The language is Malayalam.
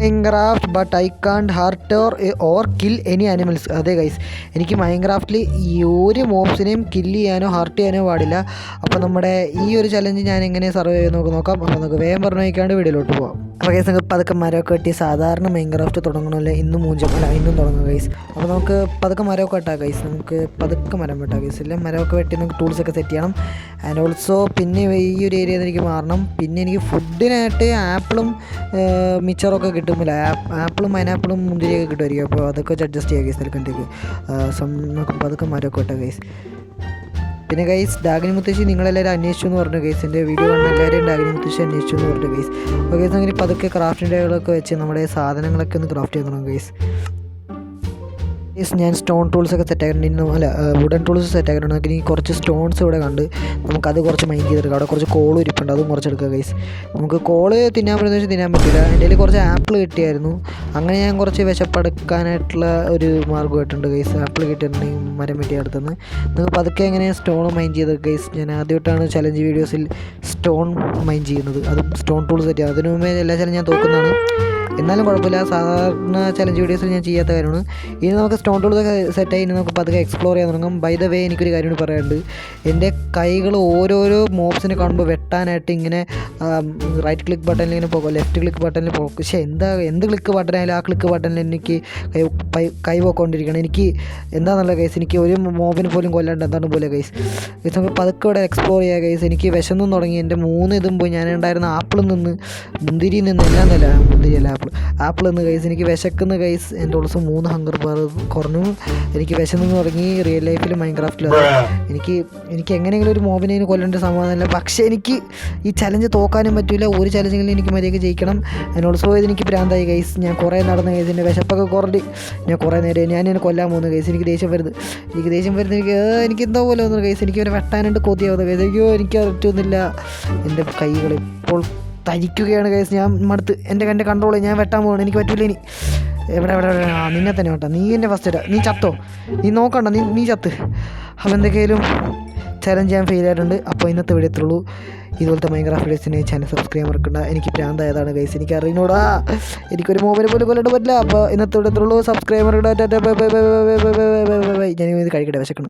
Minecraft but I can't hurt or kill any animals. അതെ ഗൈസ്, എനിക്ക് മൈൻക്രാഫ്റ്റിൽ ഈ ഒരു മോബ്സിനെയും കില്ല് ചെയ്യാനോ ഹർട്ട് ചെയ്യാനോ പാടില്ല. അപ്പോൾ നമ്മുടെ ഈ ഒരു ചലഞ്ച് ഞാൻ എങ്ങനെ സർവൈവ് ചെയ്ത് നോക്കാം. അപ്പോൾ നമുക്ക് വേഗം പറഞ്ഞു വയ്ക്കാണ്ട് വീഡിയോയിലോട്ട് പോകാം. അപ്പോൾ ഗൈസ്, നമുക്ക് പതുക്കെ മരമൊക്കെ വെട്ടി സാധാരണ മൈൻക്രാഫ്റ്റ് തുടങ്ങണമല്ലോ. ഇന്നും തുടങ്ങും ഗൈസ്. അപ്പോൾ നമുക്ക് പതുക്കെ മരമൊക്കെ വെട്ടാം ഗൈസ്. നമുക്ക് പതുക്കെ മരം വെട്ടാം ഗൈസ്. ഇല്ല, മരമൊക്കെ വെട്ടി നമുക്ക് ടൂൾസൊക്കെ സെറ്റ് ചെയ്യണം. ആൻഡ് ഓൾസോ പിന്നെ ഈ ഒരു ഏരിയയിൽ നിന്ന് എനിക്ക് മാറണം. പിന്നെ എനിക്ക് ഫുഡിനായിട്ട് ആപ്പിളും മിച്ചറൊക്കെ കിട്ടുമില്ല. ആപ്പിളും പൈനാപ്പിളും മുന്തിരിയൊക്കെ കിട്ടുമായിരിക്കും. അപ്പോൾ അതൊക്കെ അഡ്ജസ്റ്റ് ചെയ്യുക ഗൈസ്. നിൽക്കണ്ടേക്ക് നമുക്ക് പതുക്കെ മരമൊക്കെ വെട്ടാം ഗൈസ്. പിന്നെ ഗൈസ്, ഡാഗിനി മുത്തശ്ശി നിങ്ങളെല്ലാവരും അന്വേഷിച്ചു എന്ന് പറഞ്ഞു ഗൈസ്. എൻ്റെ വീഡിയോ കാണുന്ന എല്ലാവരും ഡാഗിനി മുത്തശ്ശി അന്വേഷിച്ചു എന്ന് പറഞ്ഞു ഗൈസ്. അപ്പോൾ ഗൈസ്, അങ്ങനെ പതുക്കെ ക്രാഫ്റ്റിംഗ് ടേബിളൊക്കെ വെച്ച് നമ്മുടെ സാധനങ്ങളൊക്കെ ഒന്ന് ക്രാഫ്റ്റ് ചെയ്ത് തുടങ്ങും ഗൈസ്. ഞാൻ സ്റ്റോൺ ടൂൾസൊക്കെ സെറ്റ് ആക്കിയിട്ടുണ്ട്. വുഡൻ ടൂൾസ് സെറ്റ് ആക്കിയിട്ടുണ്ട്. നമുക്ക് ഇനി കുറച്ച് സ്റ്റോൺസ് ഇവിടെ കണ്ട് നമുക്കത് കുറച്ച് മൈൻഡ് ചെയ്തെടുക്കാം. അവിടെ കുറച്ച് കോൾ ഇരിപ്പുണ്ട്, അതും കുറച്ചെടുക്കുക ഗൈസ്. നമുക്ക് കോള് തിന്നാൻ പറ്റുന്ന വെച്ചാൽ തിന്നാൻ പറ്റില്ല. എൻ്റെ കയ്യിൽ കുറച്ച് ആപ്പിൾ കിട്ടിയായിരുന്നു. അങ്ങനെ ഞാൻ കുറച്ച് വിശപ്പെടുക്കാനായിട്ടുള്ള ഒരു മാർഗ്ഗമായിട്ടുണ്ട് ഗൈസ്. ആപ്പിൾ കിട്ടിയിട്ടുണ്ടെങ്കിൽ മരം വെട്ടി അടുത്തുനിന്ന് നമുക്ക് പതുക്കെ എങ്ങനെ സ്റ്റോൺ മൈൻഡ് ചെയ്ത് ഗൈസ്. ഞാൻ ആദ്യമായിട്ടാണ് ചലഞ്ച് വീഡിയോസിൽ സ്റ്റോൺ മൈൻഡ് ചെയ്യുന്നത്, അതും സ്റ്റോൺ ടൂൾസ് സെറ്റ് ചെയ്യുക. അതിനു മുമ്പേ എല്ലാ ചലഞ്ച് ഞാൻ തോക്കുന്നതാണ്. എന്നാലും കുഴപ്പമില്ല, സാധാരണ ചലഞ്ച് വീഡിയോസിൽ ഞാൻ ചെയ്യാത്ത കാര്യമാണ്. ഇനി നമുക്ക് സ്റ്റോൺ ടൂൾസൊക്കെ സെറ്റായി ഇനി നമുക്ക് പതുക്കെ എക്സ്പ്ലോർ ചെയ്യാൻ തുടങ്ങും. ബൈ ദ വേ, എനിക്കൊരു കാര്യം പറയാനുണ്ട്. എൻ്റെ കൈകൾ ഓരോരോ മോബ്സിനെ കാണുമ്പോൾ വെട്ടാനായിട്ട് ഇങ്ങനെ റൈറ്റ് ക്ലിക്ക് ബട്ടണിൽ ഇങ്ങനെ പോകും, ലെഫ്റ്റ് ക്ലിക്ക് ബട്ടണിൽ പോകും. പക്ഷേ എന്ത് ക്ലിക്ക് ബട്ടനായാലും ആ ക്ലിക്ക് ബട്ടണിൽ എനിക്ക് കൈ പോയിക്കൊണ്ടിരിക്കണം. എനിക്ക് എന്താണെന്നുള്ള കേസ്, എനിക്ക് ഒരു മോബിനെ പോലും കൊല്ലാണ്ട് എന്താണ് പോലെ കേസ്. നമുക്ക് പതുക്കെ ഇവിടെ എക്സ്പ്ലോർ ചെയ്യുക കേസ്. എനിക്ക് വിശന്നും തുടങ്ങി. എൻ്റെ 3 ഇതും പോയി. ഞാനുണ്ടായിരുന്ന ആപ്പിളിൽ നിന്ന്, മുന്തിരിയിൽ നിന്ന്, എല്ലാം നല്ല മുന്തിരിയല്ല ആപ്പിൾ നിന്ന് കേസ്. എനിക്ക് വിശക്കുന്ന കേസ്. എൻ്റെ ഓൾസോ 3 ഹങ്കർ ബാർ കുറഞ്ഞു. എനിക്ക് വിശന്ന് തുടങ്ങി റിയൽ ലൈഫിൽ മൈൻക്രാഫ്റ്റിൽ. എനിക്ക് എങ്ങനെയെങ്കിലും ഒരു മോബിനെ കൊല്ലേണ്ട സമാധാനമില്ല. പക്ഷേ എനിക്ക് ഈ ചലഞ്ച് തോക്കാനും പറ്റില്ല. ഒരു ചലഞ്ചെങ്കിലും എനിക്ക് മര്യാദയ്ക്ക് ജയിക്കണം. അതിന് ഓൾസോ എനിക്ക് ഭ്രാന്തായി കേസ്. ഞാൻ കുറേ നടന്ന കേസ്. എൻ്റെ വിശപ്പൊക്കെ കുറഞ്ഞ് ഞാൻ കുറേ നേരം ഞാൻ കൊല്ലാൻ പോകുന്ന കേസ്. എനിക്ക് ദേഷ്യം വരുന്നത് എനിക്ക് എന്തോ പോലെ വന്നു കേസ്. എനിക്ക് ഇവരെ വെട്ടാനായിട്ട് കൊതിയാവുന്ന കേസ്. അയ്യോ, എനിക്ക് പറ്റുന്നില്ല. എൻ്റെ കൈകൾ ഇപ്പോൾ തരിക്കുകയാണ് കേസ്. ഞാൻ മടുത്ത്. എൻ്റെ കൺട്രോൾ ഞാൻ വെട്ടാൻ പോകണം. എനിക്ക് പറ്റില്ല ഇനി. എവിടെ നിന്നെ തന്നെ വെട്ടാം. നീ എൻ്റെ ഫസ്റ്റ് ഇടാ. നീ ചത്തോ? നീ നോക്കണ്ട, നീ ചത്ത്. അപ്പോൾ എന്തൊക്കെയായാലും ചലഞ്ച് ഞാൻ ഫെയിൽ ആയിട്ടുണ്ട്. അപ്പോൾ ഇന്നത്തെ വീഡിയോ എത്തുള്ളൂ. ഇതുപോലത്തെ മൈൻക്രാഫ്റ്റ് വീഡിയോസിന് ചാനൽ സബ്സ്ക്രൈബ് മറക്കണ്ട. എനിക്ക് പ്രാന്തായതാണ് ഗൈസ്. എനിക്ക് അറിഞ്ഞൂടാ. എനിക്കൊരു മൊബൈൽ പോലും കൊല്ലാണ്ട് പറ്റില്ല. അപ്പോൾ ഇന്നത്തെ വീഡിയോ എത്തുള്ളൂ. സബ്സ്ക്രൈബ് മറക്കണ്ട. ഞാൻ ഇത് കഴിക്കട്ടെ, വിശക്കണം.